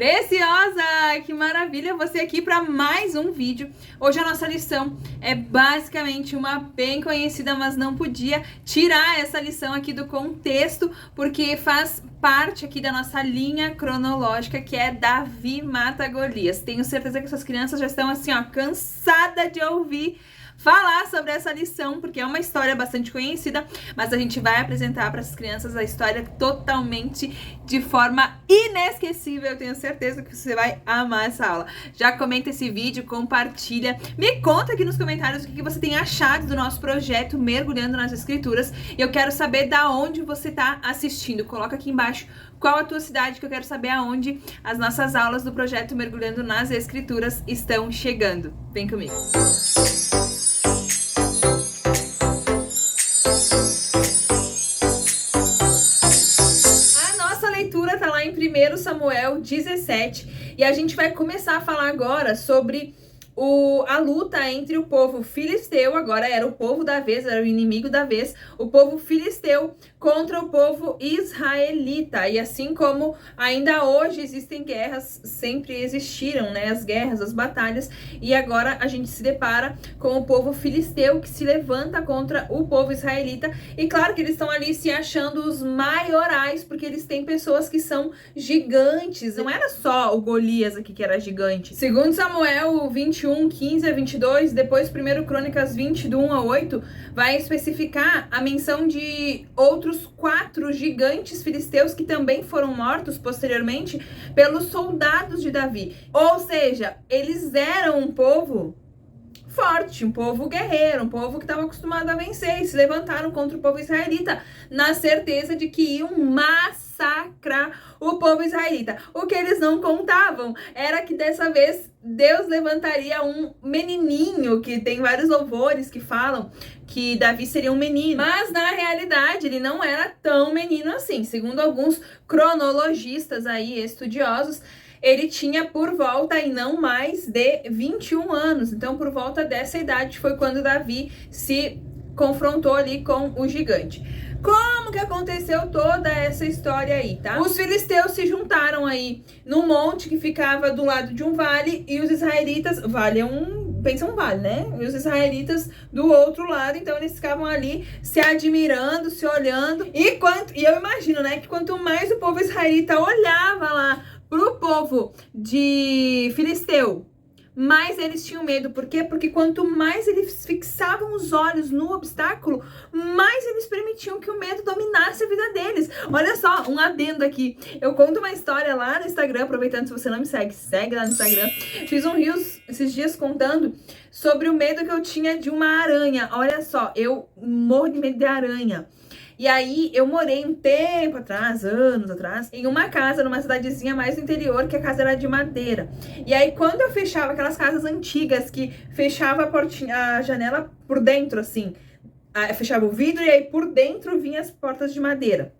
Preciosa! Que maravilha você aqui para mais um vídeo. Hoje a nossa lição é basicamente uma bem conhecida, mas não podia tirar essa lição aqui do contexto, porque faz parte aqui da nossa linha cronológica, que é Davi mata Golias. Tenho certeza que essas crianças já estão assim, ó, cansadas de ouvir falar sobre essa lição, porque é uma história bastante conhecida, mas a gente vai apresentar para as crianças a história totalmente de forma inesquecível. Eu tenho certeza que você vai amar essa aula. Já comenta esse vídeo, compartilha, me conta aqui nos comentários o que você tem achado do nosso projeto Mergulhando nas Escrituras, e eu quero saber da onde você está assistindo. Coloca aqui embaixo qual a tua cidade, que eu quero saber aonde as nossas aulas do projeto Mergulhando nas Escrituras estão chegando. Vem comigo. Tá lá em 1 Samuel 17 e a gente vai começar a falar agora sobre a luta entre o povo filisteu, agora era o povo da vez, era o inimigo da vez, o povo filisteu contra o povo israelita. E assim como ainda hoje existem guerras, sempre existiram, né, as guerras, as batalhas, e agora a gente se depara com o povo filisteu que se levanta contra o povo israelita. E claro que eles estão ali se achando os maiorais, porque eles têm pessoas que são gigantes. Não era só o Golias aqui que era gigante. Segundo Samuel 21, 15 a 22, depois 1 Crônicas 20, do 1 a 8, vai especificar a menção de outros 4 gigantes filisteus que também foram mortos posteriormente pelos soldados de Davi. Ou seja, eles eram um povo forte, um povo guerreiro, um povo que estava acostumado a vencer, e se levantaram contra o povo israelita na certeza de que iam massacrar o povo israelita. O que eles não contavam era que dessa vez Deus levantaria um menininho, que tem vários louvores que falam que Davi seria um menino, mas na realidade ele não era tão menino assim. Segundo alguns cronologistas aí, estudiosos, ele tinha por volta e não mais de 21 anos. Então, por volta dessa idade foi quando Davi se confrontou ali com o gigante. Como que aconteceu toda essa história aí, tá? Os filisteus se juntaram aí no monte que ficava do lado de um vale, e os israelitas, vale é pensa um vale, né? E os israelitas do outro lado, então eles ficavam ali se admirando, se olhando. E eu imagino, né, que quanto mais o povo israelita olhava lá pro povo de filisteu, mais eles tinham medo. Por quê? Porque quanto mais eles fixavam os olhos no obstáculo, mais eles permitiam que o medo dominasse a vida deles. Olha só, um adendo aqui. Eu conto uma história lá no Instagram, aproveitando, se você não me segue, segue lá no Instagram. Fiz um Reels esses dias contando sobre o medo que eu tinha de uma aranha. Olha só, eu morro de medo de aranha. E aí eu morei um tempo atrás, anos atrás, em uma casa, numa cidadezinha mais no interior, que a casa era de madeira. E aí quando eu fechava aquelas casas antigas, que fechava a portinha, a janela por dentro, assim, fechava o vidro e aí por dentro vinha as portas de madeira.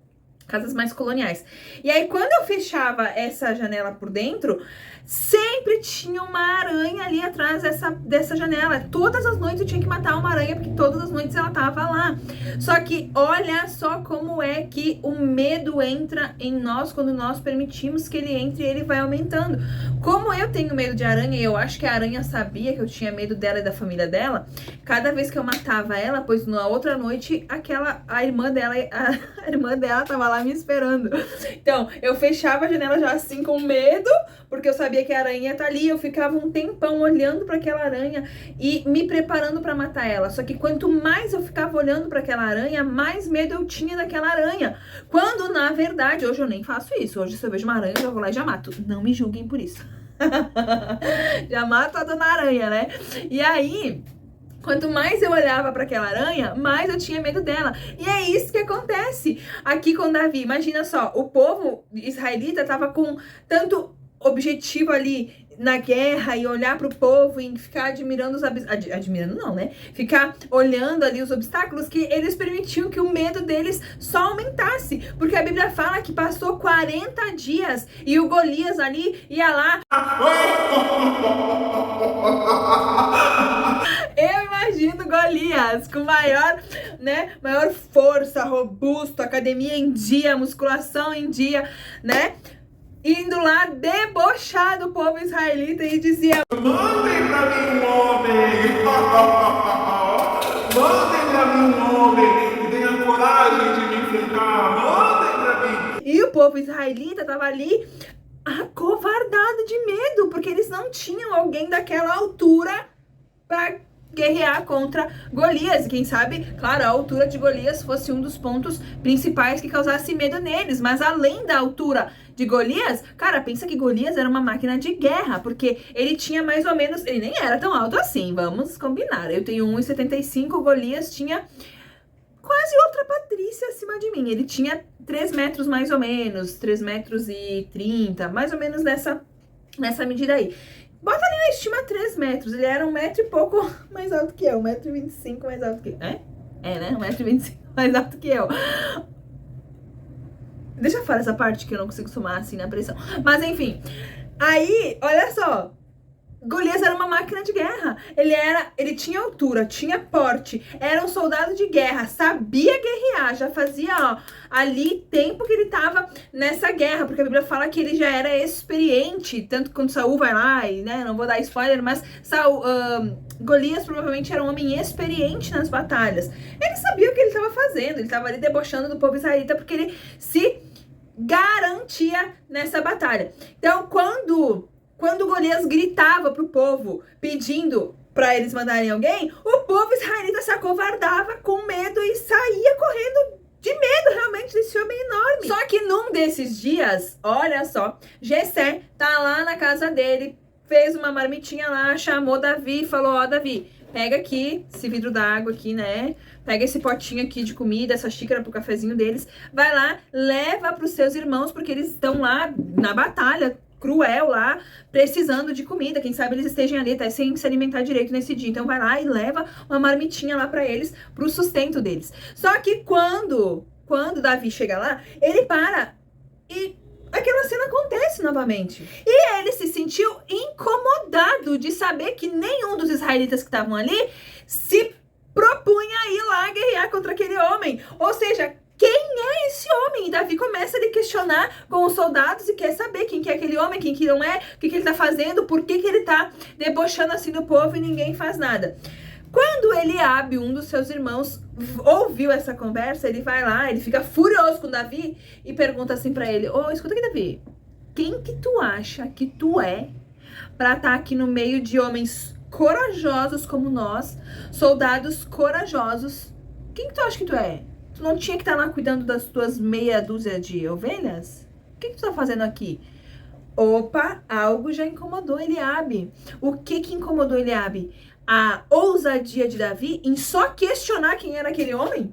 Casas mais coloniais. E aí, quando eu fechava essa janela por dentro, sempre tinha uma aranha ali atrás dessa janela. Todas as noites eu tinha que matar uma aranha, porque todas as noites ela tava lá. Só que olha só como é que o medo entra em nós quando nós permitimos que ele entre, e ele vai aumentando. Como eu tenho medo de aranha, e eu acho que a aranha sabia que eu tinha medo dela e da família dela, cada vez que eu matava ela, pois na outra noite, a irmã dela tava lá me esperando. Então, eu fechava a janela já assim com medo, porque eu sabia que a aranha tá ali. Eu ficava um tempão olhando para aquela aranha e me preparando para matar ela. Só que quanto mais eu ficava olhando para aquela aranha, mais medo eu tinha daquela aranha. Quando, na verdade, hoje eu nem faço isso. Hoje, se eu vejo uma aranha, eu já vou lá e já mato. Não me julguem por isso. Já mato a dona aranha, né? E aí, quanto mais eu olhava para aquela aranha, mais eu tinha medo dela. E é isso que acontece aqui com Davi. Imagina só, o povo israelita estava com tanto objetivo ali na guerra, e olhar para o povo e ficar admirando admirando não, né? Ficar olhando ali os obstáculos, que eles permitiam que o medo deles só aumentasse. Porque a Bíblia fala que passou 40 dias e o Golias ali ia lá. Eu imagino Golias com maior força, robusto, academia em dia, musculação em dia, né? indo lá debochar do povo israelita e dizia: mandem pra mim um homem! Mandem pra mim um homem que tenha coragem de me enfrentar! Mandem pra mim! E o povo israelita tava ali acovardado de medo, porque eles não tinham alguém daquela altura para guerrear contra Golias. Quem sabe, claro, a altura de Golias fosse um dos pontos principais que causasse medo neles. Mas além da altura de Golias, cara, pensa que Golias era uma máquina de guerra, porque ele tinha mais ou menos, ele nem era tão alto assim, vamos combinar. Eu tenho 1,75, Golias tinha quase outra Patrícia acima de mim. Ele tinha 3 metros mais ou menos, 3 metros e 30, mais ou menos nessa medida aí. Bota ali na estima 3 metros, ele era 1 metro e pouco mais alto que eu, 1,25 m mais alto que eu. É, né? 1,25 m mais alto que eu. Deixa eu falar essa parte que eu não consigo somar assim na pressão. Mas enfim, aí, olha só. Golias era uma máquina de guerra. Ele tinha altura, tinha porte, era um soldado de guerra, sabia guerrear, já fazia, ó, ali tempo que ele tava nessa guerra, porque a Bíblia fala que ele já era experiente, tanto quando Saul vai lá e, né, não vou dar spoiler, mas Golias provavelmente era um homem experiente nas batalhas. Ele sabia o que ele estava fazendo, ele estava ali debochando do povo israelita porque ele se garantia nessa batalha. Então, quando Golias gritava pro povo, pedindo para eles mandarem alguém, o povo israelita se acovardava com medo e saía correndo de medo realmente desse homem enorme. Só que num desses dias, olha só, Jessé tá lá na casa dele, fez uma marmitinha lá, chamou Davi e falou: ó, Davi, pega aqui esse vidro d'água aqui, né? Pega esse potinho aqui de comida, essa xícara pro cafezinho deles, vai lá, leva pros seus irmãos, porque eles estão lá na batalha cruel lá, precisando de comida, quem sabe eles estejam ali até sem se alimentar direito nesse dia, então vai lá e leva uma marmitinha lá pra eles, pro sustento deles. Só que quando Davi chega lá, ele para e aquela cena acontece novamente. E ele se sentiu incomodado de saber que nenhum dos israelitas que estavam ali se propunha a ir lá guerrear contra aquele homem. Ou seja, quem é esse homem? E Davi começa a lhe questionar com os soldados e quer saber quem que é aquele homem, quem que não é, o que que ele tá fazendo, por que que ele tá debochando assim do povo e ninguém faz nada. Quando Eliabe, um dos seus irmãos, ouviu essa conversa, ele vai lá, ele fica furioso com Davi e pergunta assim pra ele: ô, escuta aqui, Davi, quem que tu acha que tu é pra estar aqui no meio de homens corajosos como nós, soldados corajosos? Quem que tu acha que tu é? Tu não tinha que estar lá cuidando das tuas meia dúzia de ovelhas? O que tu tá fazendo aqui? Opa, algo já incomodou Eliabe. O que incomodou Eliabe? A ousadia de Davi em só questionar quem era aquele homem?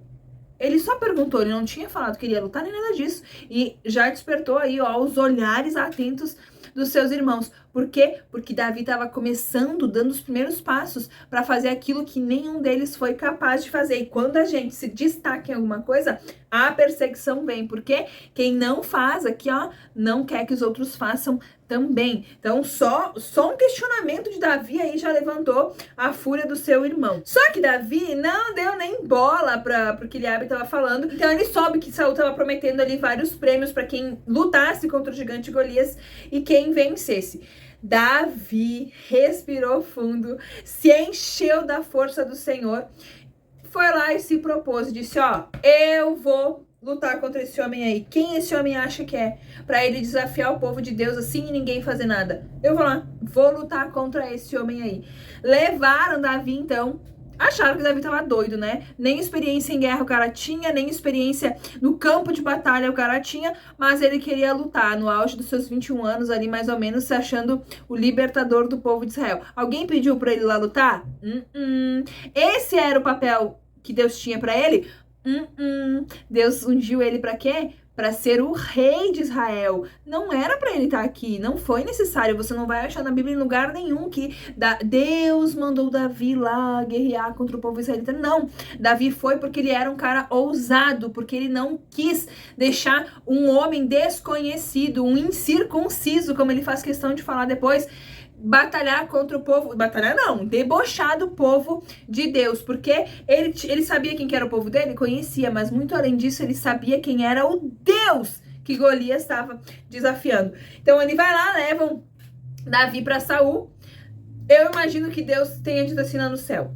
Ele só perguntou, ele não tinha falado que ele ia lutar nem nada disso. E já despertou aí, ó, os olhares atentos dos seus irmãos. Por quê? Porque Davi estava começando, dando os primeiros passos para fazer aquilo que nenhum deles foi capaz de fazer. E quando a gente se destaca em alguma coisa, a perseguição vem. Porque quem não faz aqui, ó, não quer que os outros façam também. Então, só um questionamento de Davi aí já levantou a fúria do seu irmão. Só que Davi não deu nem bola para o que Eliabe estava falando. Então, ele soube que Saul estava prometendo ali vários prêmios para quem lutasse contra o gigante Golias e quem vencesse. Davi respirou fundo, se encheu da força do Senhor, foi lá e se propôs e disse: ó, eu vou lutar contra esse homem aí. Quem esse homem acha que é? Pra ele desafiar o povo de Deus assim e ninguém fazer nada. Eu vou lá, vou lutar contra esse homem aí. Levaram Davi então. Acharam que Davi tava doido, né? Nem experiência em guerra o cara tinha, nem experiência no campo de batalha o cara tinha, mas ele queria lutar no auge dos seus 21 anos ali, mais ou menos, se achando o libertador do povo de Israel. Alguém pediu pra ele lá lutar? Esse era o papel que Deus tinha pra ele? Deus ungiu ele pra quê? Para ser o rei de Israel. Não era para ele estar aqui, não foi necessário. Você não vai achar na Bíblia em lugar nenhum que Deus mandou Davi lá guerrear contra o povo israelita. Não, Davi foi porque ele era um cara ousado, porque ele não quis deixar um homem desconhecido, um incircunciso, como ele faz questão de falar depois, batalhar contra o povo, batalhar não, debochar do povo de Deus, porque ele sabia quem que era o povo dele, conhecia, mas muito além disso, ele sabia quem era o Deus que Golias estava desafiando. Então ele vai lá, levam Davi para Saul. Eu imagino que Deus tenha dito assim lá no céu: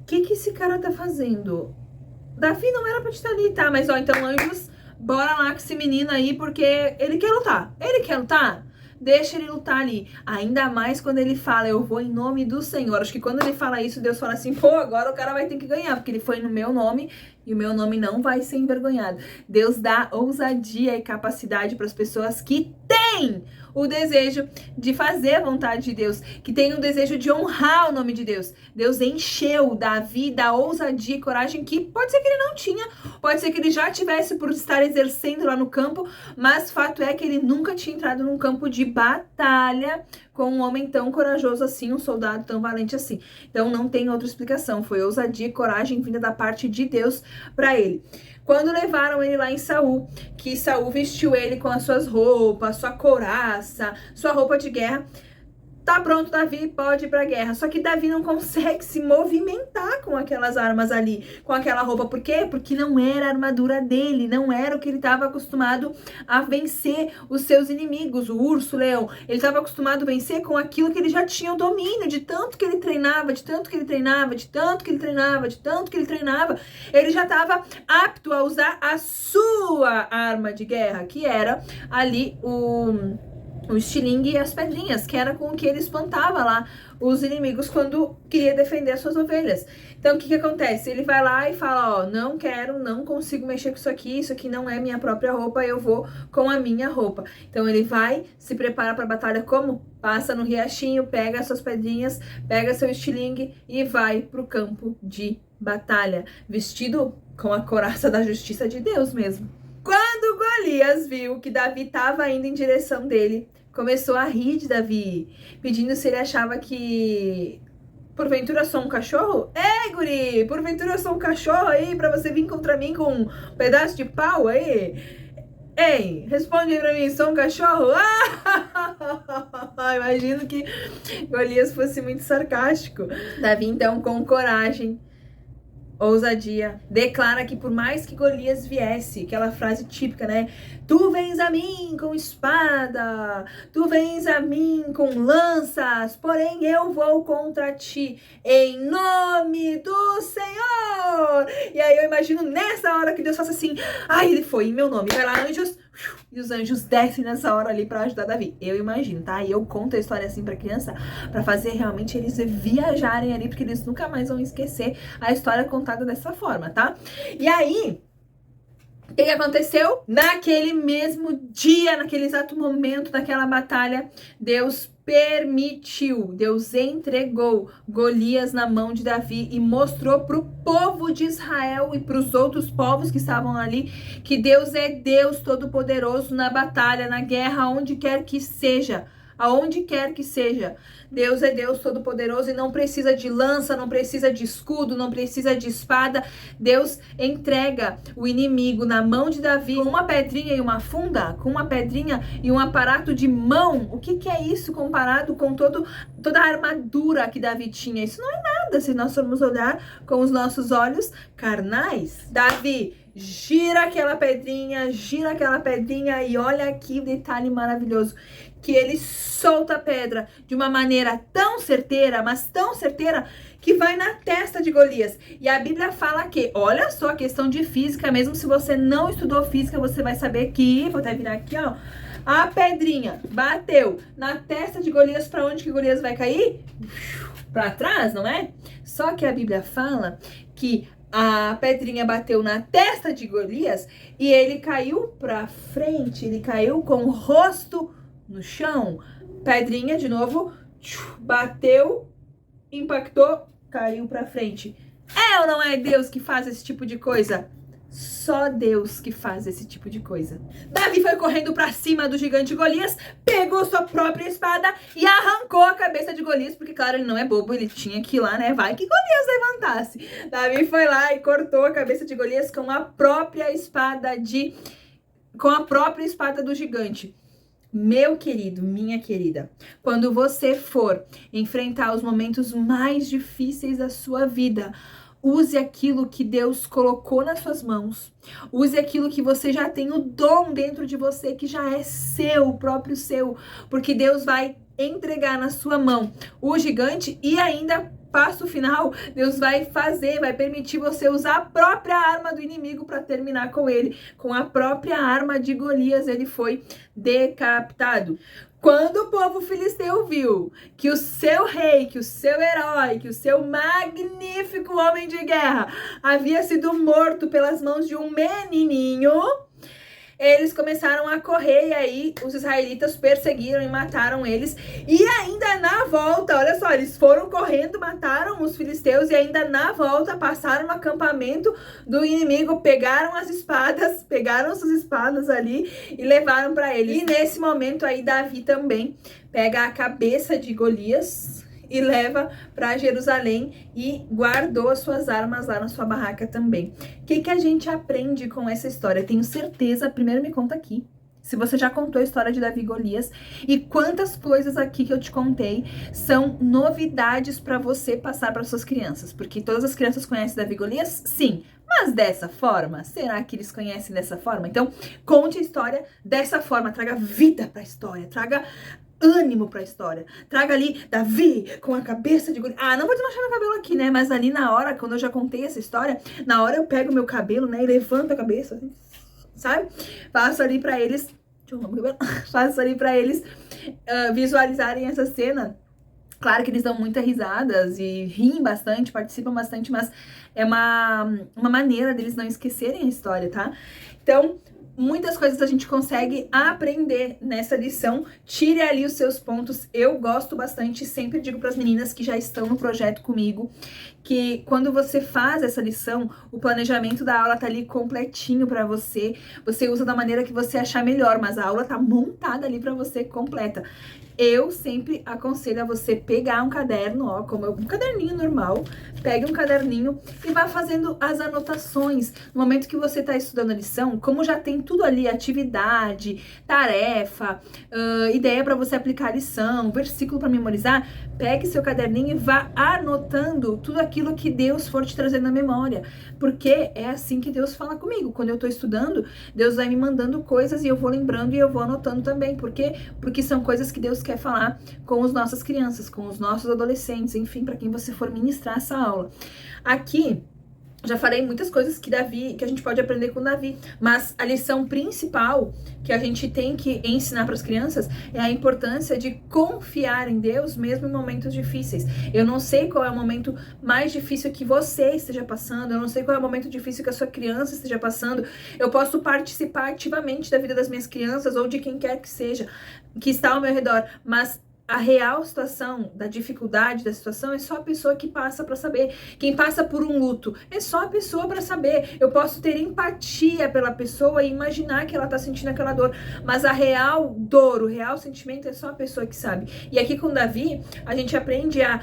o que esse cara tá fazendo? Davi não era pra te estar ali, tá? Mas ó, então anjos, bora lá com esse menino aí, porque ele quer lutar. Ele quer lutar? Deixa ele lutar ali. Ainda mais quando ele fala, eu vou em nome do Senhor. Acho que quando ele fala isso, Deus fala assim, pô, agora o cara vai ter que ganhar, porque ele foi no meu nome e o meu nome não vai ser envergonhado. Deus dá ousadia e capacidade para as pessoas que têm o desejo de fazer a vontade de Deus, que tem o desejo de honrar o nome de Deus. Deus encheu Davi da ousadia e coragem que pode ser que ele não tinha, pode ser que ele já tivesse por estar exercendo lá no campo, mas fato é que ele nunca tinha entrado num campo de batalha com um homem tão corajoso assim, um soldado tão valente assim. Então não tem outra explicação, foi ousadia e coragem vinda da parte de Deus para ele. Quando levaram ele lá em Saul, que Saul vestiu ele com as suas roupas, sua couraça, sua roupa de guerra, tá pronto, Davi pode ir pra guerra. Só que Davi não consegue se movimentar com aquelas armas ali, com aquela roupa. Por quê? Porque não era a armadura dele, não era o que ele estava acostumado a vencer os seus inimigos, o urso, o leão. Ele estava acostumado a vencer com aquilo que ele já tinha o domínio, de tanto que ele treinava, de tanto que ele treinava, de tanto que ele treinava, de tanto que ele treinava. Ele já estava apto a usar a sua arma de guerra, que era ali o estilingue e as pedrinhas, que era com o que ele espantava lá os inimigos quando queria defender as suas ovelhas. Então, o que acontece? Ele vai lá e fala, ó, não quero, não consigo mexer com isso aqui não é minha própria roupa, eu vou com a minha roupa. Então, ele vai, se prepara para a batalha como? Passa no riachinho, pega as suas pedrinhas, pega seu estilingue e vai pro campo de batalha, vestido com a couraça da justiça de Deus mesmo. Quando Golias viu que Davi estava indo em direção dele, começou a rir de Davi, pedindo se ele achava que porventura eu sou um cachorro? Ei, guri, porventura eu sou um cachorro aí pra você vir contra mim com um pedaço de pau aí? Ei, responde aí pra mim, sou um cachorro? Imagino que Golias fosse muito sarcástico. Davi, então, com coragem, ousadia, declara que por mais que Golias viesse, aquela frase típica, né? Tu vens a mim com espada, tu vens a mim com lanças, porém eu vou contra ti em nome do Senhor. E aí eu imagino nessa hora que Deus faça assim, ele foi em meu nome, vai lá, anjos, e os anjos descem nessa hora ali pra ajudar Davi. Eu imagino, tá? E eu conto a história assim pra criança, pra fazer realmente eles viajarem ali, porque eles nunca mais vão esquecer a história contada dessa forma, tá? E aí, o que aconteceu? Naquele mesmo dia, naquele exato momento daquela batalha, Deus permitiu, Deus entregou Golias na mão de Davi e mostrou para o povo de Israel e para os outros povos que estavam ali que Deus é Deus Todo-Poderoso na batalha, na guerra, onde quer que seja. Aonde quer que seja, Deus é Deus Todo-Poderoso e não precisa de lança, não precisa de escudo, não precisa de espada. Deus entrega o inimigo na mão de Davi com uma pedrinha e uma funda, com uma pedrinha e um aparato de mão. O que é isso comparado com toda a armadura que Davi tinha? Isso não é nada se nós formos olhar com os nossos olhos carnais. Davi gira aquela pedrinha e olha aqui o detalhe maravilhoso, que ele solta a pedra de uma maneira tão certeira, mas tão certeira, que vai na testa de Golias. E a Bíblia fala que, olha só, a questão de física, mesmo se você não estudou física, você vai saber que, vou até virar aqui, ó, a pedrinha bateu na testa de Golias, para onde que Golias vai cair? Para trás, não é? Só que a Bíblia fala que a pedrinha bateu na testa de Golias e ele caiu para frente, ele caiu com o rosto no chão. Pedrinha de novo, bateu, impactou, caiu para frente. É ou não é Deus que faz esse tipo de coisa? Só Deus que faz esse tipo de coisa. Davi foi correndo pra cima do gigante Golias, pegou sua própria espada e arrancou a cabeça de Golias, porque claro, ele não é bobo, ele tinha que ir lá, né? Vai que Golias levantasse. Davi foi lá e cortou a cabeça de Golias com a própria espada do gigante. Meu querido, minha querida, quando você for enfrentar os momentos mais difíceis da sua vida, Use aquilo que Deus colocou nas suas mãos. Use aquilo que você já tem, o dom dentro de você, que já é seu, o próprio seu. Porque Deus vai entregar na sua mão o gigante e ainda, passo final, Deus vai permitir você usar a própria arma do inimigo para terminar com ele. Com a própria arma de Golias, ele foi decapitado. Quando o povo filisteu viu que o seu rei, que o seu herói, que o seu magnífico homem de guerra havia sido morto pelas mãos de um menininho, eles começaram a correr e aí os israelitas perseguiram e mataram eles. E ainda na volta, olha só, eles foram correndo, mataram os filisteus e ainda na volta passaram no acampamento do inimigo, pegaram as espadas, pegaram suas espadas ali e levaram para eles. E nesse momento aí Davi também pega a cabeça de Golias e leva para Jerusalém e guardou as suas armas lá na sua barraca também. O que a gente aprende com essa história? Tenho certeza, primeiro me conta aqui, se você já contou a história de Davi e Golias e quantas coisas aqui que eu te contei são novidades para você passar para suas crianças, porque todas as crianças conhecem Davi e Golias? Sim. Mas dessa forma? Será que eles conhecem dessa forma? Então, conte a história dessa forma, traga vida para a história, traga ânimo pra história. Traga ali Davi com a cabeça de Golias. Ah, não vou desmanchar meu cabelo aqui, né? Mas ali na hora, quando eu já contei essa história, na hora eu pego meu cabelo, né? E levanto a cabeça, assim, sabe? Faço ali pra eles... Deixa eu arrumar meu cabelo. Faço ali pra eles visualizarem essa cena. Claro que eles dão muitas risadas e riem bastante, participam bastante, mas é uma maneira deles não esquecerem a história, tá? Então, muitas coisas a gente consegue aprender nessa lição. Tire ali os seus pontos. Eu gosto bastante, sempre digo para as meninas que já estão no projeto comigo, que quando você faz essa lição, o planejamento da aula tá ali completinho para você. Você usa da maneira que você achar melhor, mas a aula tá montada ali para você completa. Eu sempre aconselho a você pegar um caderno, ó, como um caderninho normal, pegue um caderninho e vá fazendo as anotações. No momento que você está estudando a lição, como já tem tudo ali, atividade, tarefa, ideia para você aplicar a lição, versículo para memorizar, pegue seu caderninho e vá anotando tudo aquilo que Deus for te trazendo na memória. Porque é assim que Deus fala comigo. Quando eu estou estudando, Deus vai me mandando coisas e eu vou lembrando e eu vou anotando também. Por quê? Porque são coisas que Deus quer falar com as nossas crianças, com os nossos adolescentes, enfim, para quem você for ministrar essa aula. Aqui, já falei muitas coisas que a gente pode aprender com Davi, mas a lição principal que a gente tem que ensinar para as crianças é a importância de confiar em Deus mesmo em momentos difíceis. Eu não sei qual é o momento mais difícil que você esteja passando, eu não sei qual é o momento difícil que a sua criança esteja passando. Eu posso participar ativamente da vida das minhas crianças ou de quem quer que seja, que está ao meu redor, mas a real situação da dificuldade da situação é só a pessoa que passa para saber. Quem passa por um luto é só a pessoa para saber. Eu posso ter empatia pela pessoa e imaginar que ela tá sentindo aquela dor, mas a real dor, o real sentimento é só a pessoa que sabe. E aqui com Davi, a gente aprende a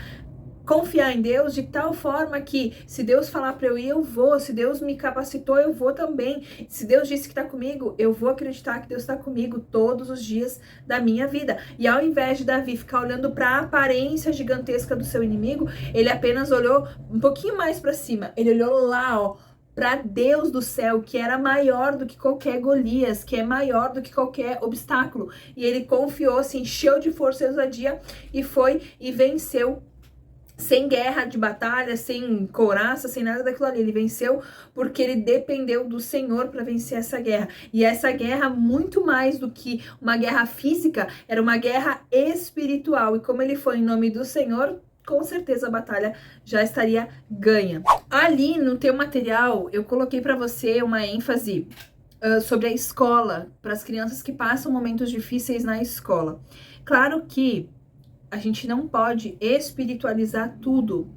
confiar em Deus de tal forma que se Deus falar para eu ir, eu vou. Se Deus me capacitou, eu vou também. Se Deus disse que tá comigo, eu vou acreditar que Deus está comigo todos os dias da minha vida. E ao invés de Davi ficar olhando para a aparência gigantesca do seu inimigo, ele apenas olhou um pouquinho mais para cima. Ele olhou lá, ó, para Deus do céu, que era maior do que qualquer Golias, que é maior do que qualquer obstáculo. E ele confiou, se encheu de força e ousadia e foi e venceu. Sem guerra de batalha, sem couraça, sem nada daquilo ali. Ele venceu porque ele dependeu do Senhor para vencer essa guerra. E essa guerra, muito mais do que uma guerra física, era uma guerra espiritual. E como ele foi em nome do Senhor, com certeza a batalha já estaria ganha. Ali no teu material, eu coloquei para você uma ênfase sobre a escola, para as crianças que passam momentos difíceis na escola. Claro que a gente não pode espiritualizar tudo,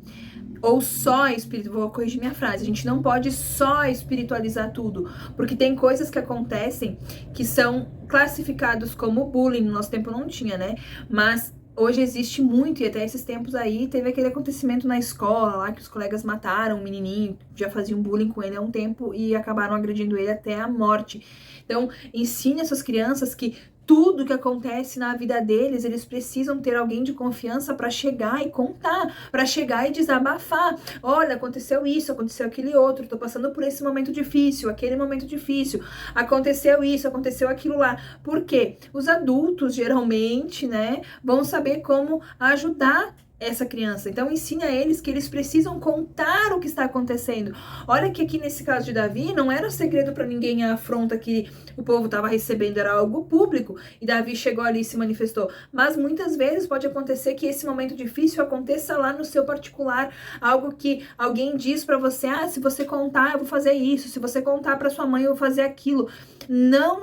ou só vou corrigir minha frase, a gente não pode só espiritualizar tudo, porque tem coisas que acontecem que são classificados como bullying. No nosso tempo não tinha, né? Mas hoje existe muito, e até esses tempos aí teve aquele acontecimento na escola lá que os colegas mataram um menininho, já faziam bullying com ele há um tempo e acabaram agredindo ele até a morte. Então, ensine essas crianças que tudo que acontece na vida deles, eles precisam ter alguém de confiança para chegar e contar, para chegar e desabafar. Olha, aconteceu isso, aconteceu aquele outro, tô passando por esse momento difícil, aquele momento difícil, aconteceu isso, aconteceu aquilo lá. Por quê? Os adultos, geralmente, né, vão saber como ajudar essa criança. Então ensina a eles que eles precisam contar o que está acontecendo. Olha que aqui nesse caso de Davi, não era segredo para ninguém a afronta que o povo estava recebendo, era algo público, e Davi chegou ali e se manifestou. Mas muitas vezes pode acontecer que esse momento difícil aconteça lá no seu particular, algo que alguém diz para você: ah, se você contar eu vou fazer isso, se você contar para sua mãe eu vou fazer aquilo. Não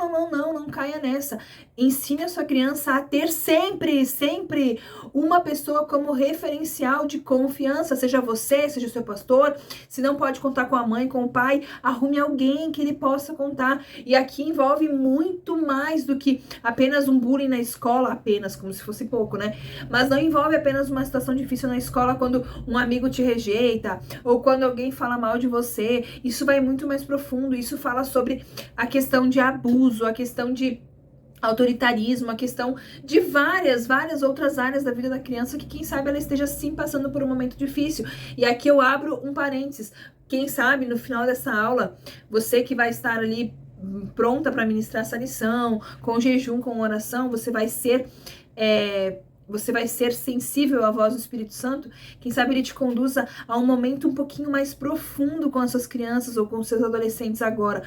caia nessa. Ensine a sua criança a ter sempre uma pessoa como referencial de confiança, seja você, seja o seu pastor. Se não pode contar com a mãe, com o pai, arrume alguém que ele possa contar. E aqui envolve muito mais do que apenas um bullying na escola, apenas, como se fosse pouco, né? Mas não envolve apenas uma situação difícil na escola quando um amigo te rejeita, ou quando alguém fala mal de você. Isso vai muito mais profundo, isso fala sobre a questão de abuso, a questão de autoritarismo, a questão de várias outras áreas da vida da criança que quem sabe ela esteja sim passando por um momento difícil. E aqui eu abro um parênteses. Quem sabe no final dessa aula, você que vai estar ali pronta para ministrar essa lição, com jejum, com oração, você vai ser sensível à voz do Espírito Santo. Quem sabe ele te conduza a um momento um pouquinho mais profundo com as suas crianças ou com os seus adolescentes agora,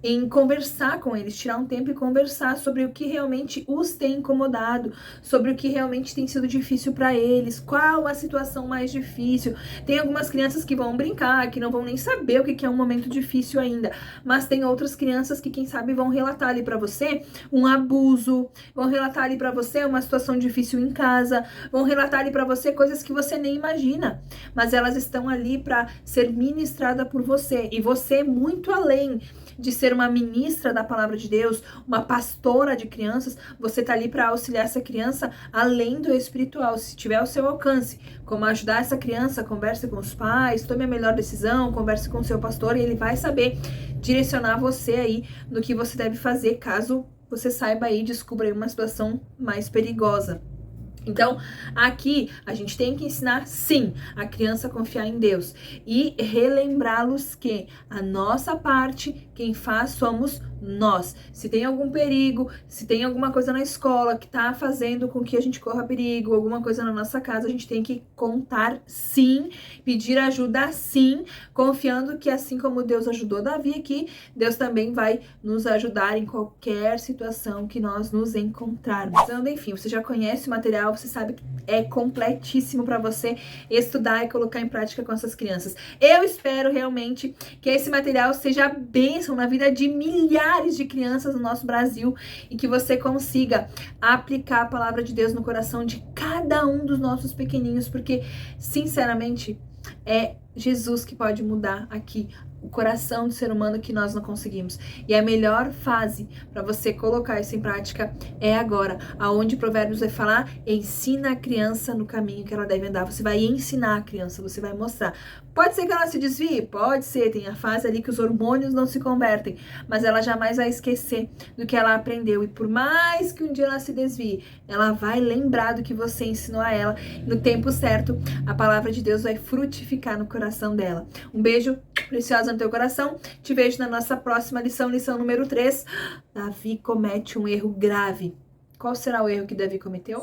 em conversar com eles, tirar um tempo e conversar sobre o que realmente os tem incomodado, sobre o que realmente tem sido difícil para eles, qual a situação mais difícil. Tem algumas crianças que vão brincar, que não vão nem saber o que é um momento difícil ainda, mas tem outras crianças que, quem sabe, vão relatar ali para você um abuso, vão relatar ali para você uma situação difícil em casa, vão relatar ali para você coisas que você nem imagina, mas elas estão ali para ser ministradas por você, e você, muito além de ser uma ministra da palavra de Deus, uma pastora de crianças, você tá ali para auxiliar essa criança além do espiritual, se tiver ao seu alcance, como ajudar essa criança. Converse com os pais, tome a melhor decisão, converse com o seu pastor, e ele vai saber direcionar você aí no que você deve fazer, caso você saiba aí, descubra aí uma situação mais perigosa. Então, aqui a gente tem que ensinar, sim, a criança a confiar em Deus e relembrá-los que a nossa parte, quem faz somos nós. Se tem algum perigo, se tem alguma coisa na escola que tá fazendo com que a gente corra perigo, alguma coisa na nossa casa, a gente tem que contar, sim, pedir ajuda, sim, confiando que assim como Deus ajudou Davi aqui, Deus também vai nos ajudar em qualquer situação que nós nos encontrarmos. Então, enfim, você já conhece o material, você sabe que é completíssimo para você estudar e colocar em prática com essas crianças. Eu espero realmente que esse material seja bênção na vida de milhares de crianças no nosso Brasil e que você consiga aplicar a palavra de Deus no coração de cada um dos nossos pequeninhos, porque, sinceramente, é Jesus que pode mudar aqui o coração do ser humano que nós não conseguimos. E a melhor fase para você colocar isso em prática é agora, aonde Provérbios vai falar: ensina a criança no caminho que ela deve andar. Você vai ensinar a criança, você vai mostrar. Pode ser que ela se desvie? Pode ser, tem a fase ali que os hormônios não se convertem, mas ela jamais vai esquecer do que ela aprendeu, e por mais que um dia ela se desvie, ela vai lembrar do que você ensinou a ela. No tempo certo, a palavra de Deus vai frutificar no coração dela. Um beijo precioso no teu coração. Te vejo na nossa próxima lição, lição número 3. Davi comete um erro grave. Qual será o erro que Davi cometeu?